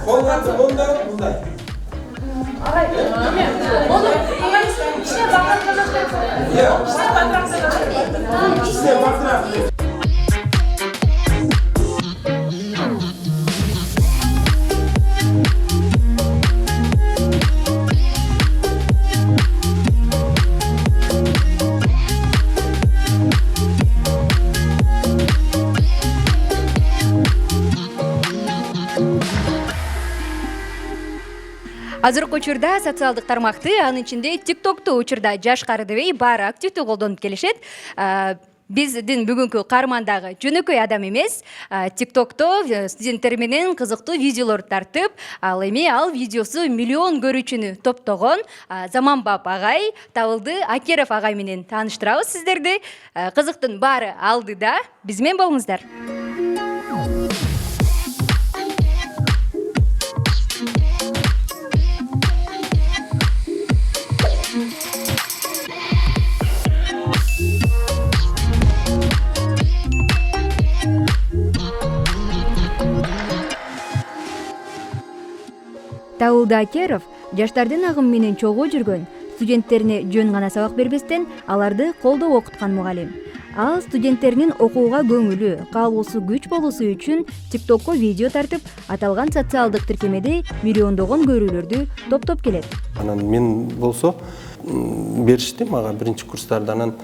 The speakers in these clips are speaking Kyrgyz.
Қолыңызды мұндай. Ағай, оны ағай ішіне бақырып Азыркы учурда социалдык тармакты, анын ичинде TikTok'ту учурда жашкары дебей баары активдүү колдонуп келишет. Биздин бүгүнкү каармандагы жөнөкөй адам эмес, TikTok'то студенттер менен кызыктуу видеолор тартып, ал эми ал видеосу миллион көрүүчүнү топтогон Заманбап агай табылды. Акеров агай менен тааныштырабыз сиздерди. Кызыктын баары алдыда. Биз менен болуңуздар. Табылды Акеров жаштардын агым менен чогуу жүргөн, студенттерине жөн гана сабак бербестен аларды колдоп окуткан мугалим. Ал студенттеринин окууга көңүлү, каалоосу күч болуусу үчүн TikTok'ко видео тартып, аталган социалдык тиркемеде миллиондогон көрүүлөрдү топтоп келет. Анан мен болсо беришти мага биринчи курстарда, анан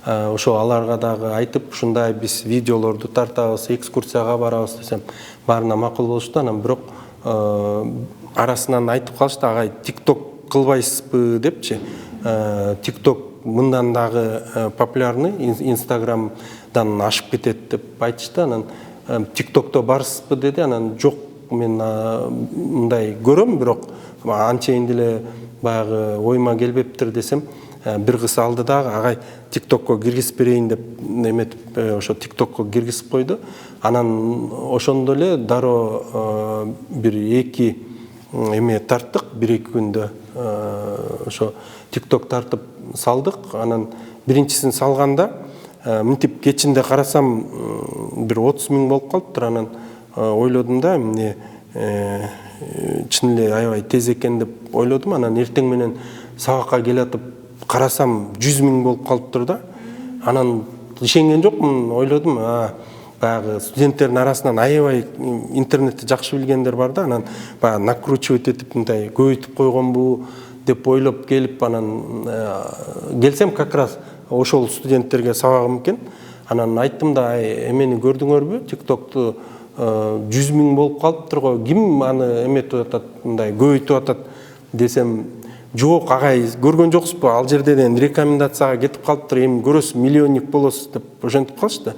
ошо аларга дагы айтып, ушундай биз видеолорду тартабыз, экскурсияга барабыз десем, баарына макул болушту. Анан бирок арасынан айтып калышты, агай TikTok кылбайсызбы депчи. TikTok мындан дагы популярный, Instagram'дан ашып кетет деп айтышты. Анан TikTok'то барсызбы деди. Анан жок, мен мындай көрөм, бирок анчейин деле баягы ойма келбептир десем, бир кыз алды дагы, агай TikTok'ко киргизип берейин деп эметип, ошо TikTok'ко киргизип койду. Анан ошондо эле дароо бир эки эме тарттык, бир-эки күндө ошо TikTok тартып салдык. Анан биринчисин салганда мынтип кечинде карасам бир 30 000 болуп калыптыр. Анан ойлодум да, эмне чын эле аябай тез экен деп ойлодум. Анан эртең менен сабакка келатып карасам 100 000 болуп калыптыр да. Анан ишенген жокмун, ойлодум, баягы студенттердин арасынан аябай интернетти жакшы билгендер бар да. Анан баягы накручивать этип мындай көбөйтүп койгонбу деп ойлоп келип, анан келсем как раз ошол студенттерге сабагым экен. Анан айттым да, эмени көрдүңөрбү, TikTok'ту 100 000 болуп калыптыр го, ким аны эметип атат, мындай көбөйтүп атат десем, жок агай, көргөн жоксузбу, ал жерден рекомендацияга кетип калыптыр, эми көрөсүз, миллионник болосуз деп ошентип калышты.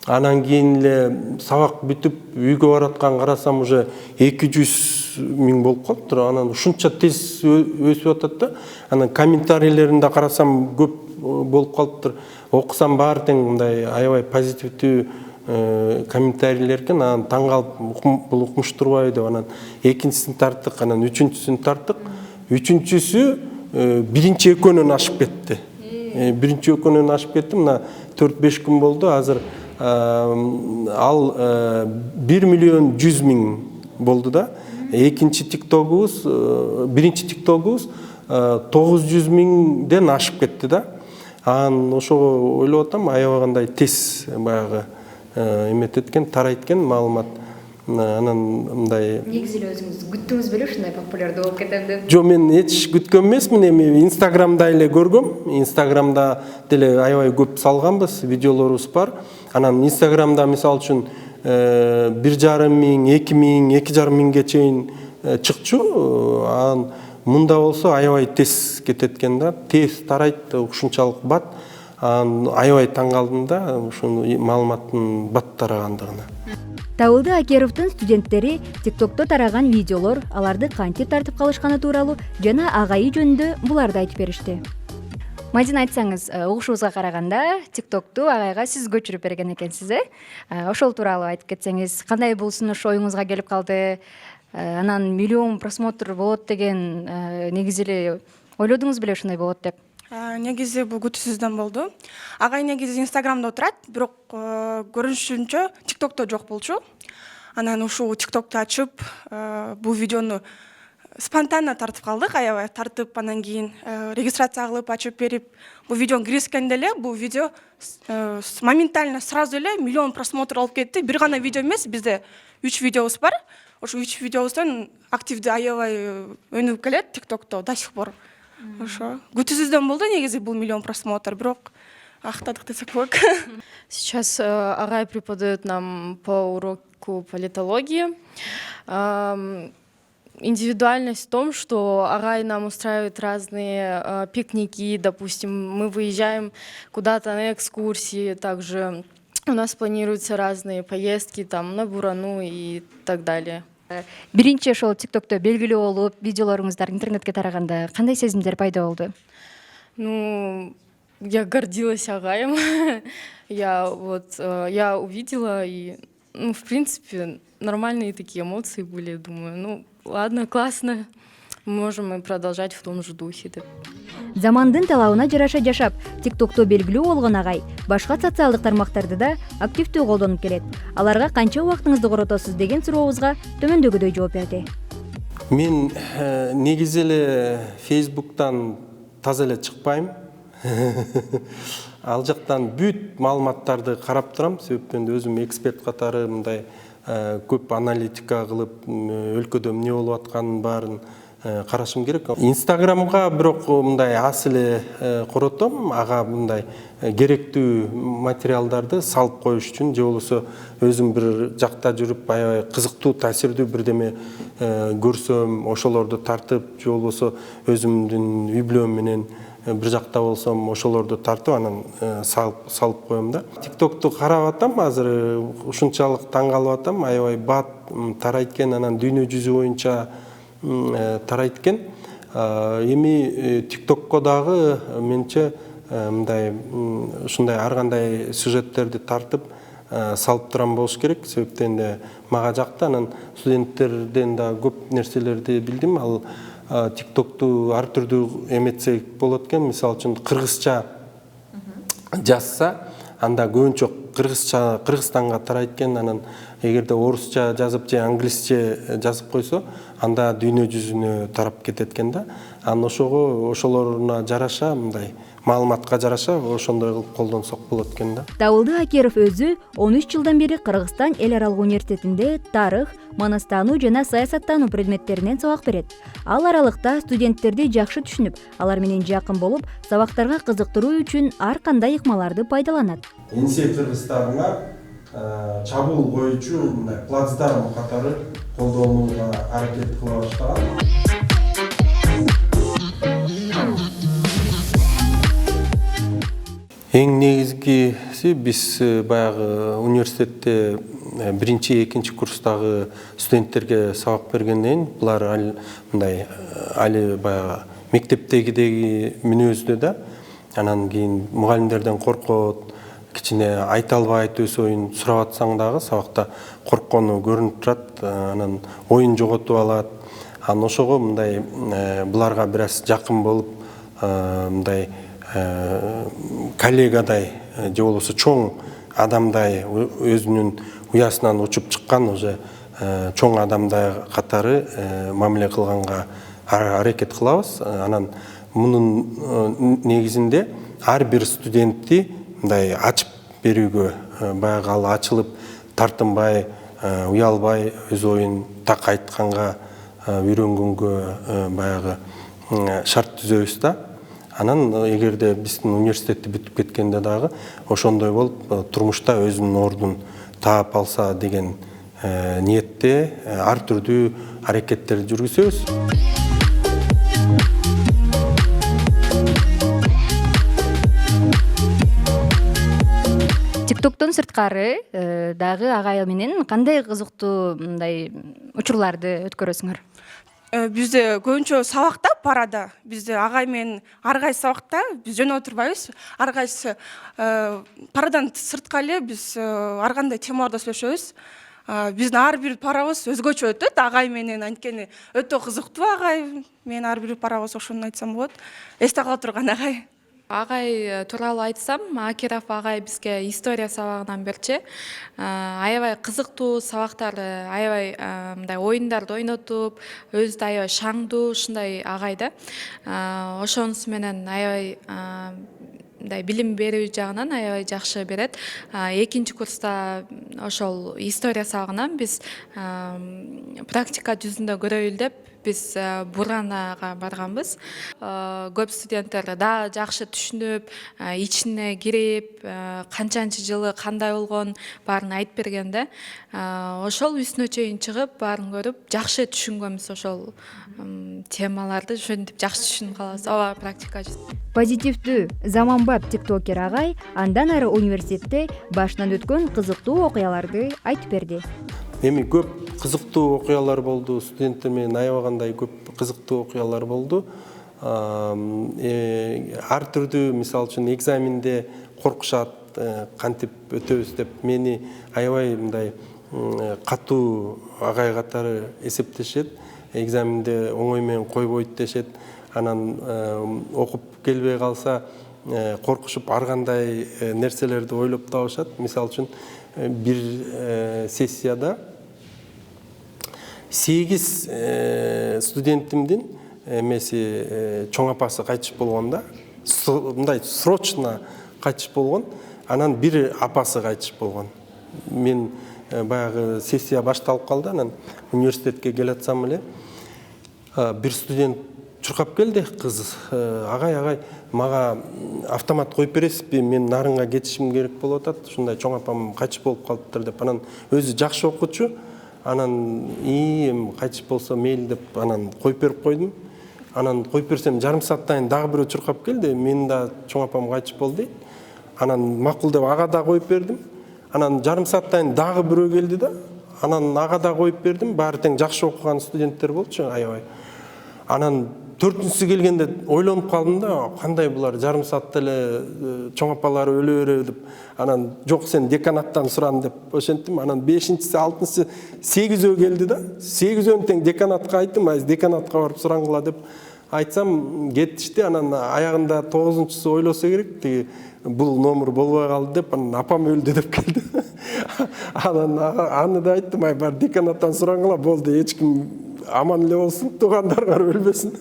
Анан кийин эле сабак бүтүп үйгө бараткан карасам уже 200 000 болуп калыптыр. Анан ушунча тез өсүп атат да. Анан комментарийлеринде карасам көп болуп калыптыр. Окусам баары тең мындай аябай позитивдүү комментарийлер экен. Анан таң калып, бул укмуш турбайбы деп, анан экинчисин тарттык, анан үчүнчүсүн тарттык. Үчүнчүсү биринчи экөөнөн ашып кетти. Биринчи экөөнөн ашып кетти. Мына 4-5 күн болду. Азыр ал 1 миллион 100 000 болду да. Экинчи TikTok'убуз, биринчи TikTok'убуз 900 000ден ашып кетти да. Анан ошого ойлоп атам, аябагандай тез баягы эмететкен, тарайткен маалымат. Анан мындай Негизи эле өзүңүз күттүңүз беле ушундай популярдуу болуп кетем деп? Жок, мен эч күткөн эмесмин. Эми Instagram'да эле көргөм. Instagram'да деле аябай көп салганбыз, видеолорубуз бар. Анан Instagram'да мисал үчүн 1,5 миң, 2 миң, 2,5 миңге чейин чыкчу. Анан мында болсо аябай тез кетет экен да. Тез тарайт, ушунчалык бат. Анан аябай таң калдым да, ушул маалыматтын бат тарагандыгына. Табылды Акеровдун студенттери TikTok'то тараган видеолор, аларды кантип тартып калышканы тууралуу жана агайы жөнүндө буларды айтып беришти. Мадина, айтсаңыз, угушубузга караганда TikTok'ту агайга сиз көчүрүп берген экенсиз, ошол тууралуу айтып кетсеңиз, кандай бул сунуш оюңузга келип калды? Анан миллион просмотр болот деген негизи эле ойлодуңуз беле ушундай болот деп? Негизи бул күтүүсүздөн болду. Агай негизи Инстаграмда отурат, бирок көрүнүшүнчө ТикТокто жок болчу. Анан ушул ТикТокту ачып, бул видеону спонтанно тартып калдык, аябай тартып, анан кийин регистрация кылып ачып берип, бул видеону киргизгенде эле бул видео моментально сразу эле миллион просмотр алып кетти. Бир гана видео эмес, бизде 3 видеобуз бар. Ошо 3 видеобуздон активди аябай өнүгүп келет ТикТокто до сих пор. Ошо күтүүсүздөн болду негизи бул миллион просмотр, бирок актадык десек болот. Сейчас Агай преподает нам по уроку политологии. Индивидуальность в том, что Агай нам устраивает разные пикники, допустим, мы выезжаем куда-то на экскурсии, также у нас планируются разные поездки там на Бурану и так далее. Биринчи ошол ТикТокто белгилүү болуп, видеолоруңуздар интернетке тараганда кандай сезимдер пайда болду? Ну, я гордилась Агаем. Я увидела, и, в принципе, нормальные такие эмоции были. Думаю, ладно, классно, мы можем и продолжать в том же духе. Замандын талабына жараша жашап, ТикТокто белгилүү болгон Агай башка социалдык тармактарды да активдүү колдонуп келет. Аларга канча убактыңызды коротосуз деген сурообузга төмөндөгүдөй жооп берди. Мен негизи эле Facebook'тан таза эле чыкпайм. Ал жактан бүт маалыматтарды карап турам, себептен өзүм эксперт катары мындай көп аналитика кылып, өлкөдө эмне болуп атканын баарын карашым керек. Инстаграмга бирок мындай аз эле коротом, ага мындай керектүү материалдарды салып коюш үчүн, же болбосо өзүм бир жакта жүрүп аябай кызыктуу, таасирдүү бирдеме көрсөм, ошолорду тартып, же болбосо өзүмдүн үй бүлөм менен бир жакта болсом, ошолорду тартып анан салып коем да. ТикТокту карап атам, азыр ушунчалык таң калып атам, аябай бат тарайт экен, анан дүйнө жүзү боюнча тарайт экен. Эми ТикТокко дагы менче мындай ушундай ар кандай сюжеттерди тартып салып турган болуш керек, себептен де мага жакты. Анан студенттерден да көп нерселерди билдим. Ал ТикТокту ар түрдүү эметсек болот экен. Мисалы үчүн кыргызча жазса, анда көбүнчө Кыргызстанга тарайт экен. Анан эгерде орусча жазып же англисче жазып койсо, анда дүйнө жүзүнө тарап кетет экен да. Анан ошолоруна жараша, мындай маалыматка жараша ошондой кылып колдонсок болот экен да. Дабылды Акеров өзү 13 жылдан бери Кыргызстан эл аралык университетинде тарых, манастануу жана саясаттануу предметтеринен сабак берет. Ал аралыкта студенттерди жакшы түшүнүп, алар менен жакын болуп, сабактарга кызыктыруу үчүн ар кандай ыкмаларды пайдаланат. Энисей кыргыздарына чабуул коюучу мындай плацдарм катары колдонууга аракет кыла баштаган. Эң негизгиси биз баягы университетте биринчи, экинчи курстагы студенттерге сабак бергенден кийин булар мындай али баягы мектептегидеги мүнөздө да, анан кийин мугалимдерден коркот, кичине айта албайт, өз оюн сурап атсаң дагы сабакта корккону көрүнүп турат, анан оюн жоготуп алат. Анан ошого мындай буларга бир аз жакын болуп, мындай коллегадай же болбосо чоң адамдай, өзүнүн уясынан учуп чыккан уже чоң адамдай катары мамиле кылганга аракет кылабыз. Анан мунун негизинде ар бир студентти мындай ачып берүүгө, баягы ал ачылып, тартынбай, уялбай, өз оюн так айтканга үйрөнгөнгө баягы шарт түзөбүз да. Анан эгерде биздин университетти бүтүп кеткенде дагы ошондой болуп турмушта өзүнүн ордун таап алса деген ниетте ар түрдүү аракеттерди жүргүзөбүз. ТикТоктон сырткары дагы Агай менен кандай кызыктуу мындай учурларды өткөрөсүңөр? Бизде көбүнчө сабакта, парада, бизде Агай менен ар кайсы сабакта биз жөн отурбайбыз. Ар кайсы парадан сыртка эле биз ар кандай темаларда сүйлөшөбүз. Биздин ар бир парабыз өзгөчө өтөт. Агай менен анткени өтө кызыктуу Агай менен ар бир парабыз, ошону айтсам болот. Эсте кала турган Агай. Агай тууралуу айтсам, Акиров агай бизге история сабагынан берчи. Аябай кызыктуу сабактар, аябай мындай оюндарды ойнотуп, өзү да аябай шаңдуу ушундай агай да. Ошонусу менен аябай мындай билим берүү жагынан аябай жакшы берет. Экинчи курста ошол история сабагынан биз практика жүзүндө көрөйүл деп биз Буранага барганбыз. Көп студенттер да жакшы түшүнүп, ичине кирип, канчанчы жылы кандай болгон баарын айтып берген да. Ошол үстүнө чейин чыгып, баарын көрүп, жакшы түшүнгөнбүз ошол темаларды, ошентип жакшы түшүнүп калабыз. Ооба, практика жүзүндө. Позитивдүү заманбап тиктокер агай андан ары университетте башынан өткөн кызыктуу окуяларды айтып берди. Эми көп кызыктуу окуялар болду, студенттер менен аябагандай көп кызыктуу окуялар болду. Ар түрдүү, мисалы үчүн экзаменде коркушат, кантип өтөбүз деп мени аябай мындай катуу агай катары эсептешет. Экзаменде оңой менен койбойт дешет. Анан окуп келбей калса коркушуп ар кандай нерселерди ойлоп табышат. Мисалы үчүн бир сессияда 8 студентимдин эмеси чоң апасы кайтыш болгон да. Мындай срочно кайтыш болгон. Анан бир апасы кайтыш болгон. Мен баягы сессия башталып калды, анан университетке келатсам эле бир студент чуркап келди, кыз. Агай, мага автомат коюп бересизби? Мен нарынга кетишим керек болуп атат. Ушундай чоң апам кайтыш болуп калыптыр деп. Анан өзү жакшы окуучу. Анан эми кайтыш болсо мейли деп анан коюп берип койдум. Анан коюп берсем жарым сааттан дагы бирөө чуркап келди. Мен да чоң апам кайтыш болду дейт. Анан макул деп ага да коюп бердим. Анан жарым сааттан дагы бирөө келди да. Анан ага да коюп бердим. Баары тең жакшы окуган студенттер болчу, аябай. Анан төртүнчүсү келгенде ойлонуп калдым да, кандай булар жарым саатта эле чоң апалары өлө береби деп. Анан жок, сен деканаттан суран деп ошенттим. Анан 5-чиси, 6-чысы 8өө келди да. 8өөнү тең деканатка айттым, деканатка барып сурангыла деп айтсам кетишти. Анан аягында 9-чысы ойлосо керек, тиги бул номер болбой калды деп, анан апам өлдү деп келди. Анан аны да айттым, бар деканаттан сурангыла, болду, эч ким аман эле болсун, туугандарыңар өлбөсүн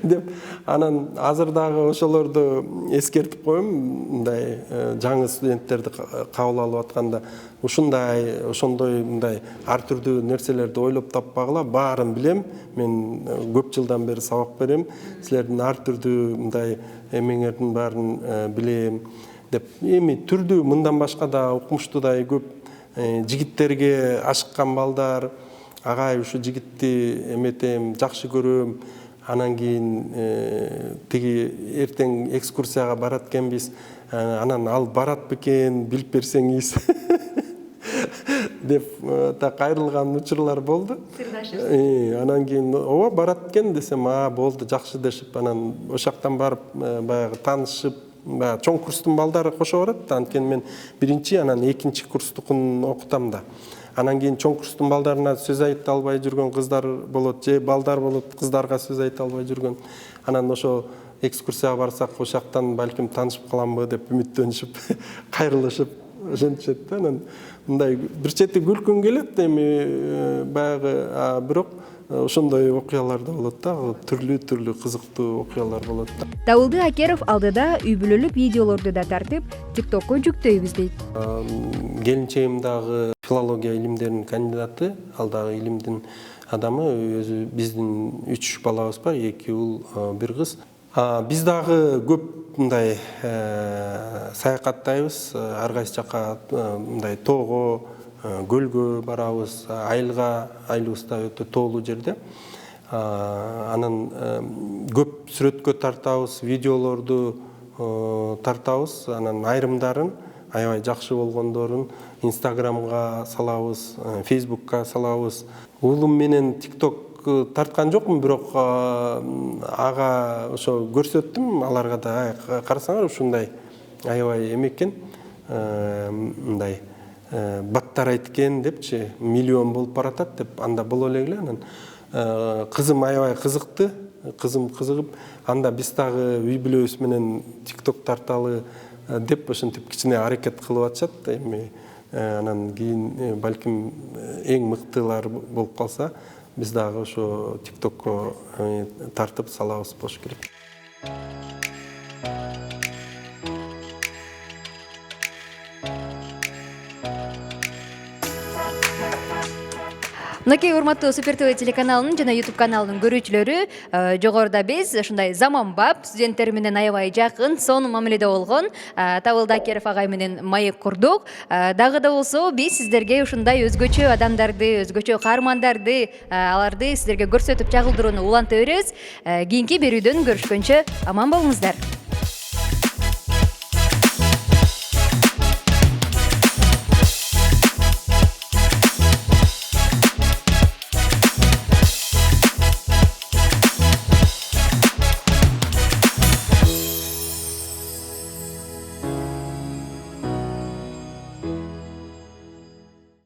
деп. Анан азыр дагы ошолорду эскертип коем, мындай жаңы студенттерди кабыл алып атканда ошондой мындай ар түрдүү нерселерди ойлоп таппагыла, баарын билем. Мен көп жылдан бери сабак берем. Силердин ар түрдүү мындай эмеңердин баарын билем деп. Эми түрдүү мындан башка да окумуштуудай көп жигиттерге ашыккан балдар, агай ушу жигитти эметем, жакшы көрөм. Анан кийин тиги эртең экскурсияга барат экенбиз. Анан ал барат бекен, билип берсеңиз деп так кайрылган учурлар болду. Анан кийин ооба барат экен десем, болду, жакшы дешип, анан ошактан барып баягы таанышып, баягы чоң курстун балдары кошо барат. Анткени мен 1-чи, анан 2-чи курстукун окутам да. Анан кийин чоң курстун балдарына сөз айта албай жүргөн кыздар болот, же балдар болот, кыздарга сөз айта албай жүргөн. Анан ошо экскурсияга барсак, ошактан балким таанышып каламбы деп үмүттөнүшүп, кайрылышып ошентишет да. Анан мындай бир чети күлкүң келет, эми баягы бирок ошондой окуялар да болот да, түрлүү кызыктуу окуялар болот да. Табылды Акеров алдыда үй бүлөлүк видеолорду да тартып, TikTokко жүктөйбүз дейт. Келинчегим дагы филология илимдеринин кандидаты, ал дагы илимдин адамы, өзү биздин 3 балабыз бар, 2 уул, 1 кыз. Биз дагы көп мындай саякаттайбыз, ар кайсы жака мындай тоого, көлгө барабыз, айылыбыз да өтө тоолуу жерде. Анан көп сүрөткө тартабыз, видеолорду тартабыз. Анан айрымдарын, аябай жакшы болгондорун Instagramга салабыз, Facebookка салабыз. Уулум менен TikTok тарткан жокмун, бирок ага ошо көрсөттүм, аларга да карасаңар ушундай аябай экен, мындай баттар айткен депчи, миллион болуп баратат деп, анда боло эле. Анан кызым аябай кызыкты, кызым кызыгып, анда биз дагы үй бүлөбүз менен TikTok тарталы деп ушинтип кичине аракет кылып атышат. Эми анан кийин балким эң мыктылар болуп калса, биз дагы ошо TikTokко тартып салабыз болуш керек. Мынакей урматтуу Супер ТВ телеканалынын жана YouTube каналынын көрүүчүлөрү, жогоруда биз ушундай заманбап студенттер менен аябай жакын, сонун мамиледе болгон Табыл Дакеров агай менен маек курдук. Дагы да болсо биз сиздерге ушундай өзгөчө адамдарды, өзгөчө каармандарды, аларды сиздерге көрсөтүп чагылдырууну уланта беребиз. Кийинки берүүдөн көрүшкөнчө аман болуңуздар.